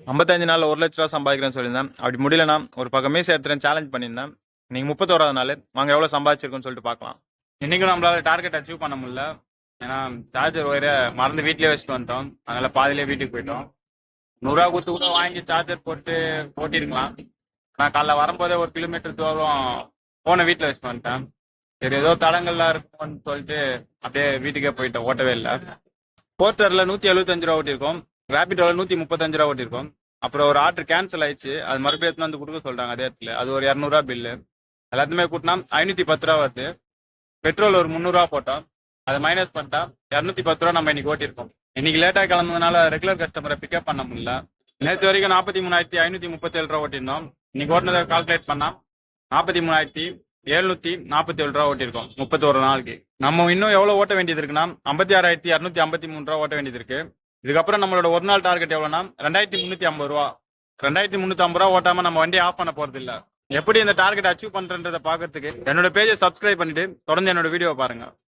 55 நாள்ல 1 லட்ச ரூபா சம்பாதிக்கிறேன்னு சொல்லியிருந்தேன். அப்படி முடியலன்னா ஒரு பக்கம் மீசை எடுத்துறேன் சேலஞ்ச் பண்ணியிருந்தேன். இன்னைக்கு 31வது நாள். வாங்க எவ்வளவு சம்பாதிச்சிருக்கோம்னு சொல்லிட்டு பார்க்கலாம். இன்னைக்கும் நம்மளால டார்கெட் அச்சீவ் பண்ண முடியல. ஏன்னா சார்ஜர் ஒயரை மறந்து வீட்லயே வச்சுட்டு வந்துட்டோம். அதனால பாதியிலே வீட்டுக்கு போயிட்டோம். 100 ரூபா கொடுத்து கூட வாங்கி சார்ஜர் போட்டு ஓட்டியிருக்கலாம். நான் காலைல வரும்போதே 1 கிலோமீட்டர் தூரம் போனை வீட்டில் வச்சுட்டு வந்துட்டேன். சரி ஏதோ தடங்கள்லாம் இருக்கும்னு சொல்லிட்டு அப்படியே வீட்டுக்கே போயிட்டேன், ஓட்டவே இல்லை. போர்ட்டரில் 175 ரூபா ஓட்டியிருக்கோம். ரேபிடோவில் 135 ரூபா ஓட்டியிருக்கோம். அப்புறம் ஒரு ஆர்டர் கேன்சல் ஆயிடுச்சு. அது மறுபடியும் எடுத்துன்னு வந்து கொடுக்க சொல்றாங்க அதே இடத்துல. அது ஒரு 200 ரூபா பில்லு. எல்லாத்தையுமே கூட்டினா 510 ரூபா வருது. பெட்ரோல் ஒரு 300 ரூபா போட்டோம். அதை மைனஸ் பண்ணிட்டா 210 ரூபா நம்ம இன்னைக்கு ஓட்டியிருக்கோம். இன்னைக்கு லேட்டாக கிளம்புனதுனால ரெகுலர் கஸ்டமரை பிக்கப் பண்ண முடியல. நேற்று வரைக்கும் 43,537 ரூபா ஓட்டியிருந்தோம். இன்னைக்கு ஓட்டினதை கால்குலேட் பண்ணா 43,747 ரூபா ஓட்டியிருக்கோம் 31 நாளுக்கு. நம்ம இன்னும் எவ்வளவு ஓட்ட வேண்டியது இருக்குன்னா 56,253 ரூபா ஓட்ட வேண்டியது இருக்கு. இதுக்கப்புறம் நம்மளோட ஒரு நாள் டார்கெட் எவ்வளோனா 2,350 ரூபா. 2,350 ரூபா ஓட்டாம நம்ம வண்டியை ஆஃப் பண்ண போறது இல்ல. எப்படி இந்த டார்கெட் அச்சீவ் பண்றதை பாக்குறதுக்கு என்னோட பேஜை சப்ஸ்கிரைப் பண்ணிட்டு தொடர்ந்து என்னோட வீடியோ பாருங்க.